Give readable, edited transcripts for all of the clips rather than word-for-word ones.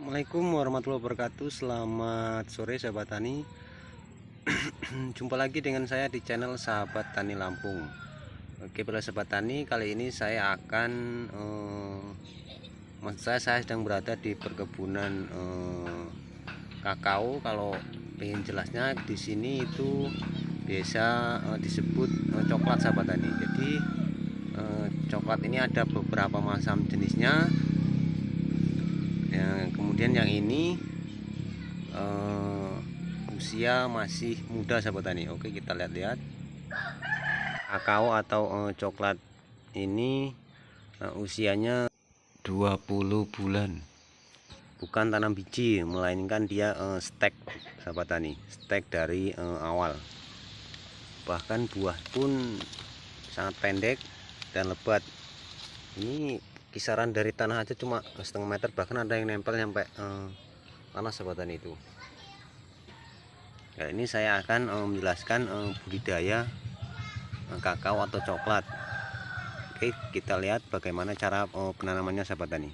Assalamualaikum warahmatullahi wabarakatuh. Selamat sore sahabat tani. Jumpa lagi dengan saya di channel Sahabat Tani Lampung. Oke, para sahabat tani, kali ini saya akan saya sedang berada di perkebunan kakao. Kalau ingin jelasnya di sini itu biasa disebut coklat sahabat tani. Jadi coklat ini ada beberapa macam jenisnya. Kemudian yang ini usia masih muda sahabat tani. Oke, kita lihat-lihat kakao atau coklat ini usianya 20 bulan. Bukan tanam biji, melainkan dia stek sahabat tani, stek dari awal. Bahkan buah pun sangat pendek dan lebat. Ini kisaran dari tanah aja cuma setengah meter, bahkan ada yang nempel sampai tanah sahabat tani itu. Nah, ini saya akan menjelaskan budidaya kakao atau coklat. Oke, kita lihat bagaimana cara penanamannya sahabat tani.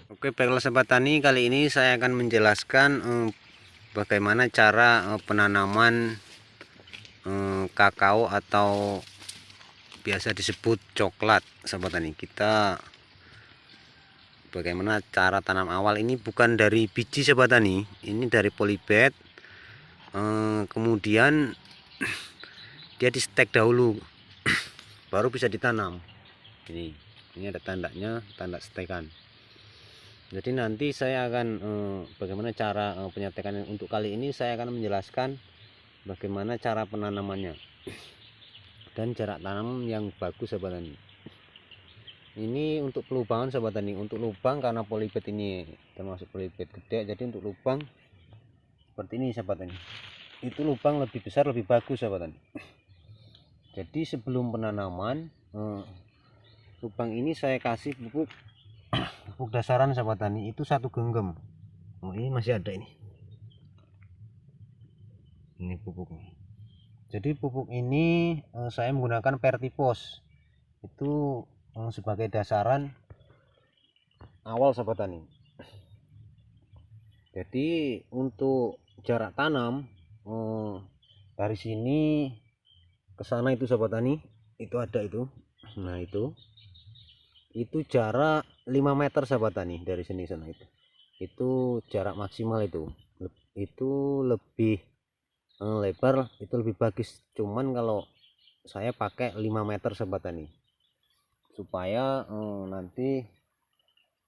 Oke, baiklah sahabat tani, kali ini saya akan menjelaskan bagaimana cara penanaman kakao atau biasa disebut coklat sahabat tani. Kita bagaimana cara tanam awal. Ini bukan dari biji sahabat tani, ini dari polybag. Kemudian dia di stek dahulu baru bisa ditanam. Ini ada tandanya, tanda stekan. Jadi nanti saya akan bagaimana cara penyetekan. Untuk kali ini saya akan menjelaskan bagaimana cara penanamannya dan jarak tanam yang bagus sahabat tani. Ini untuk pelubangan sahabat tani. Untuk lubang, karena polybag ini termasuk polybag gede, jadi untuk lubang seperti ini sahabat tani. Itu lubang lebih besar lebih bagus sahabat tani. Jadi sebelum penanaman lubang ini saya kasih pupuk dasaran sahabat tani, itu 1 genggam. Ini masih ada ini pupuknya. Jadi pupuk ini saya menggunakan Vertipos itu sebagai dasaran awal sahabat tani. Jadi untuk jarak tanam dari sini ke sana itu sahabat tani, itu ada itu. Nah, itu jarak 5 meter sahabat tani, dari sini sana itu jarak maksimal. Itu lebih lebar itu lebih bagus, cuman kalau saya pakai 5 meter sahabat tani supaya nanti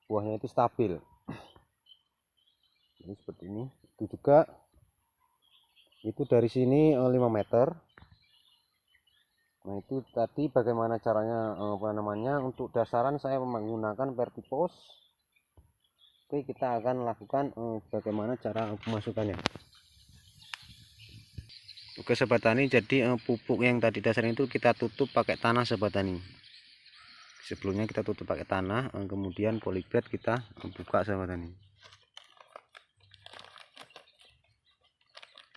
buahnya itu stabil. Ini seperti ini. Itu juga itu dari sini 5 meter. Nah, itu tadi bagaimana caranya penanamannya. Untuk dasaran saya menggunakan Vertipos. Oke, kita akan lakukan bagaimana cara pemasukannya. Oke sahabat tani, jadi pupuk yang tadi dasar itu kita tutup pakai tanah sahabat tani. Sebelumnya kita tutup pakai tanah, kemudian polybag kita buka sahabat tani.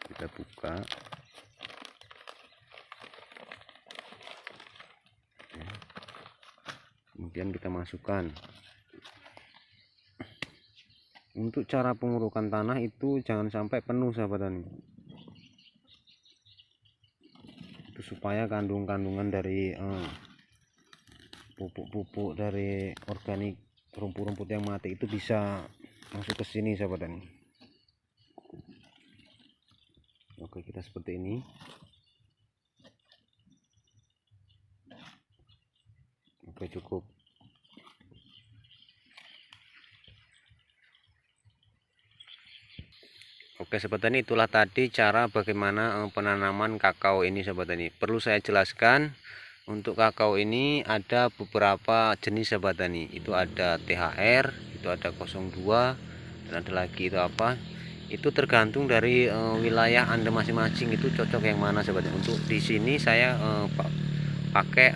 Kita buka. Kemudian kita masukkan. Untuk cara pengurukan tanah itu jangan sampai penuh sahabat tani. Itu supaya kandungan dari pupuk-pupuk dari organik, rumput-rumput yang mati itu bisa masuk ke sini sahabat tani. Oke, kita seperti ini. Oke, cukup. Oke sahabat tani, itulah tadi cara bagaimana penanaman kakao ini sahabat tani. Perlu saya jelaskan, untuk kakao ini ada beberapa jenis sahabat tani. Itu ada THR, itu ada 02, dan ada lagi itu apa. Itu tergantung dari wilayah Anda masing-masing, itu cocok yang mana sahabat tani. Untuk di sini saya pakai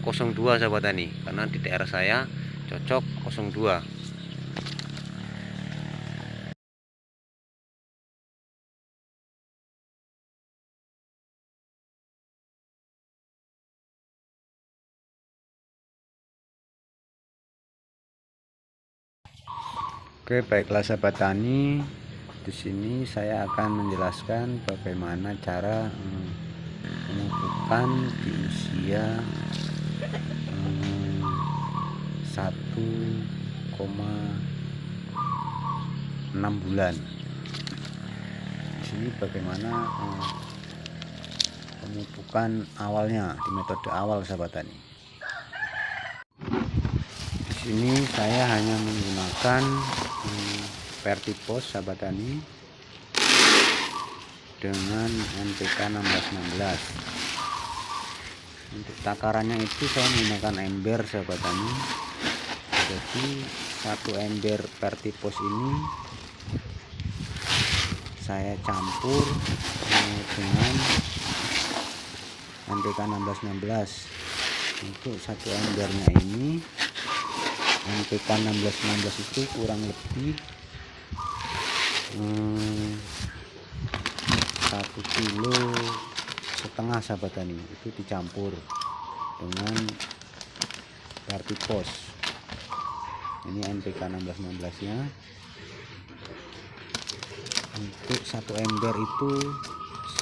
02 sahabat tani, karena di daerah saya cocok 02. Oke, baiklah sahabat tani. Di sini saya akan menjelaskan bagaimana cara pemupukan di usia 1,6 bulan. Di sini bagaimana pemupukan awalnya di metode awal sahabat tani. Di sini saya hanya menggunakan Vertipos sahabat tani dengan NPK 1616. Untuk takarannya itu saya menggunakan ember sahabat tani. Jadi satu ember Vertipos ini saya campur dengan NPK 1616. Untuk satu embernya ini NPK 1616 itu kurang lebih 1,5 kilo sahabat tani, itu dicampur dengan Vertipos. Ini NPK 1616 nya. Untuk satu ember itu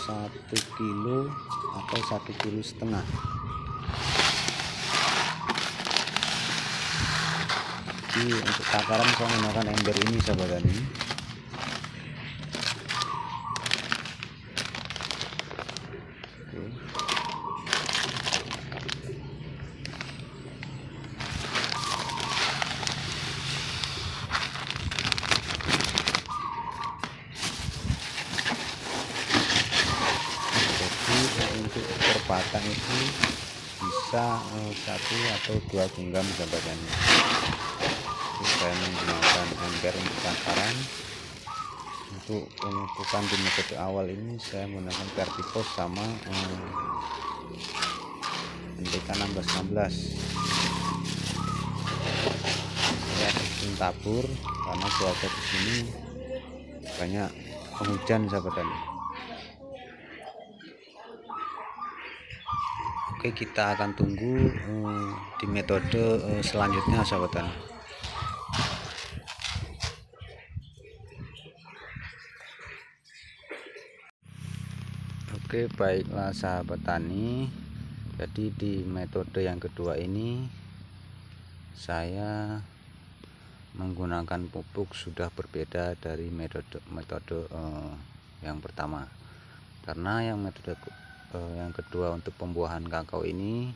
1 kilo atau 1,5 kilo. Jadi untuk takaran saya menggunakan ember ini sahabat tani. Untuk per batang itu bisa 1 atau 2 genggam sahabat tani. Saya menggunakan ember untuk takaran. Untuk pemupukan di metode awal ini saya menggunakan Vertipos sama NPK 1616. Saya bikin tabur karena cuaca di sini banyak penghujan sahabat tani. Oke, kita akan tunggu di metode selanjutnya sahabat tani. Oke, baiklah sahabat tani. Jadi di metode yang kedua ini saya menggunakan pupuk sudah berbeda dari metode yang pertama. Karena yang metode yang kedua untuk pembuahan kakao ini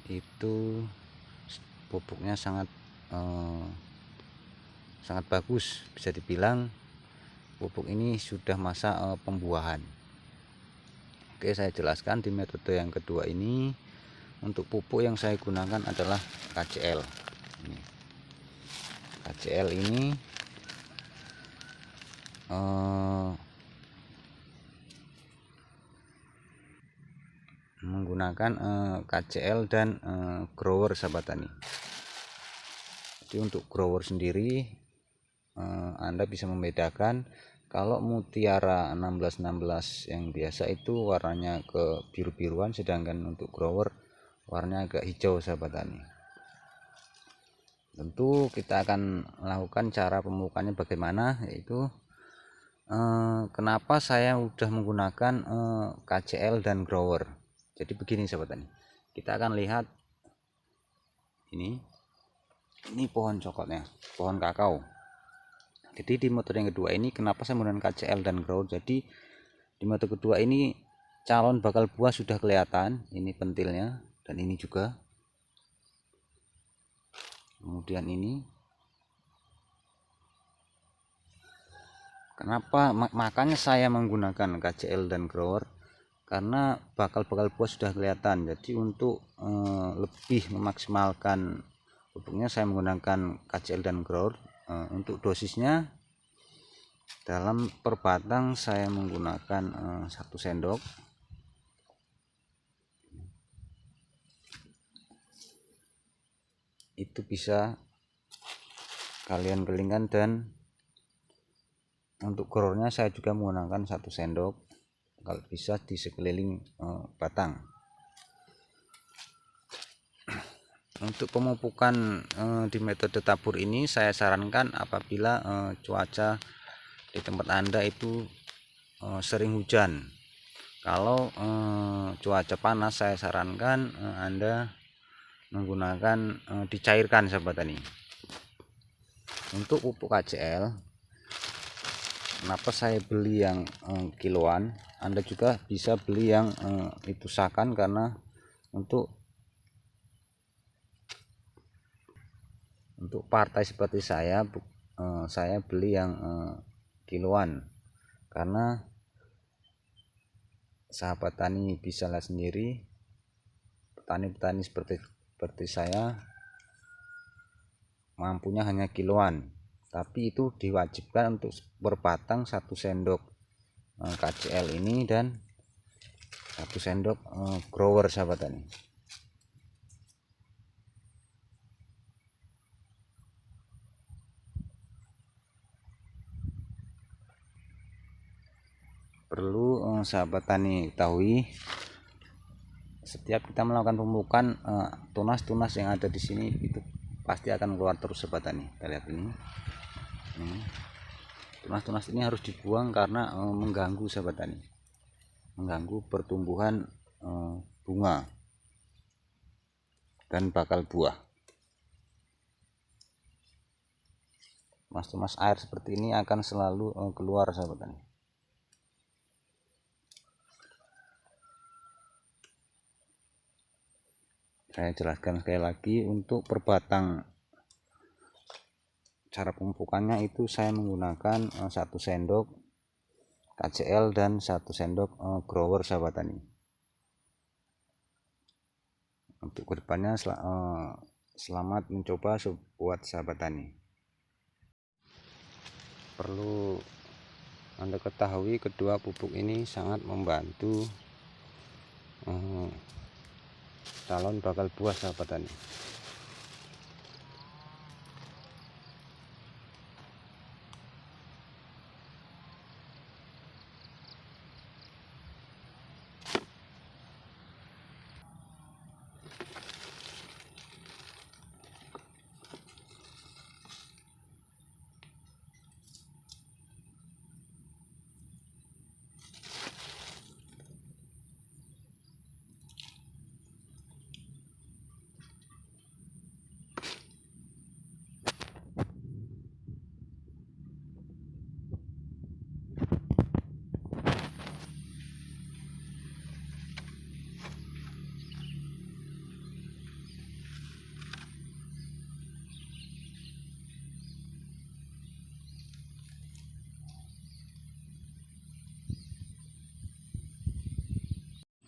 itu pupuknya sangat bagus, bisa dibilang pupuk ini sudah masa pembuahan. Oke, saya jelaskan di metode yang kedua ini. Untuk pupuk yang saya gunakan adalah KCL. KCL ini menggunakan KCL dan grower sahabat tani. Jadi untuk grower sendiri Anda bisa membedakan. Kalau Mutiara 1616 yang biasa itu warnanya ke biru-biruan, sedangkan untuk grower warnanya agak hijau sahabat tani. Tentu kita akan lakukan cara pemupukannya bagaimana, yaitu kenapa saya sudah menggunakan KCL dan grower. Jadi begini sahabat tani, kita akan lihat ini pohon coklatnya, pohon kakao. Jadi di metode yang kedua ini kenapa saya menggunakan KCL dan grower. Jadi di metode kedua ini calon bakal buah sudah kelihatan, ini pentilnya dan ini juga. Kemudian ini. Kenapa makanya saya menggunakan KCL dan grower? Karena bakal buah sudah kelihatan. Jadi untuk lebih memaksimalkan pupuknya saya menggunakan KCL dan grower. Untuk dosisnya dalam per batang saya menggunakan 1 sendok. Itu bisa kalian kelingkan, dan untuk growernya saya juga menggunakan 1 sendok, kalau bisa di sekeliling batang. Untuk pemupukan di metode tabur ini saya sarankan apabila cuaca di tempat Anda itu sering hujan. Kalau cuaca panas, saya sarankan Anda menggunakan dicairkan, sahabat tani. Untuk pupuk KCL, kenapa saya beli yang kiloan? Anda juga bisa beli yang dipusakan, karena untuk partai seperti saya beli yang kiloan, karena sahabat tani bisa lihat sendiri, petani-petani seperti saya mampunya hanya kiloan, tapi itu diwajibkan untuk berbatang 1 sendok KCL ini dan 1 sendok grower, sahabat tani. Perlu sahabat tani ketahui, setiap kita melakukan pemupukan, tunas-tunas yang ada di sini itu pasti akan keluar terus, sahabat tani. Kita lihat ini, tunas-tunas ini harus dibuang karena mengganggu, sahabat tani, mengganggu pertumbuhan bunga dan bakal buah. Tunas-tunas air seperti ini akan selalu keluar, sahabat tani. Saya jelaskan sekali lagi, untuk perbatang cara pemupukannya itu saya menggunakan 1 sendok KCL dan 1 sendok grower, sahabat tani. Untuk kedepannya selamat mencoba buat sahabat tani. Perlu Anda ketahui, kedua pupuk ini sangat membantu calon bakal buah, sahabat tani.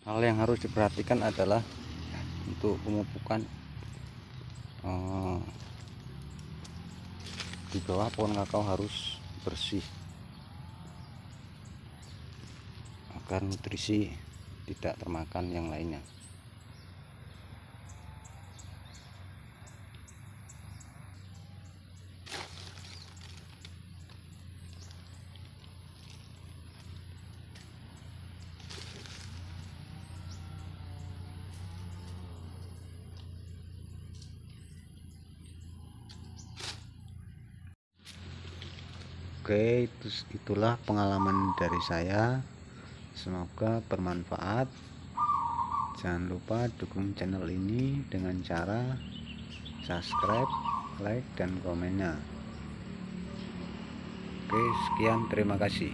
Hal yang harus diperhatikan adalah untuk pemupukan di bawah pohon kakao harus bersih agar nutrisi tidak termakan yang lainnya. Oke, itulah pengalaman dari saya. Semoga bermanfaat. Jangan lupa dukung channel ini dengan cara subscribe, like, dan komennya. Oke, sekian, terima kasih.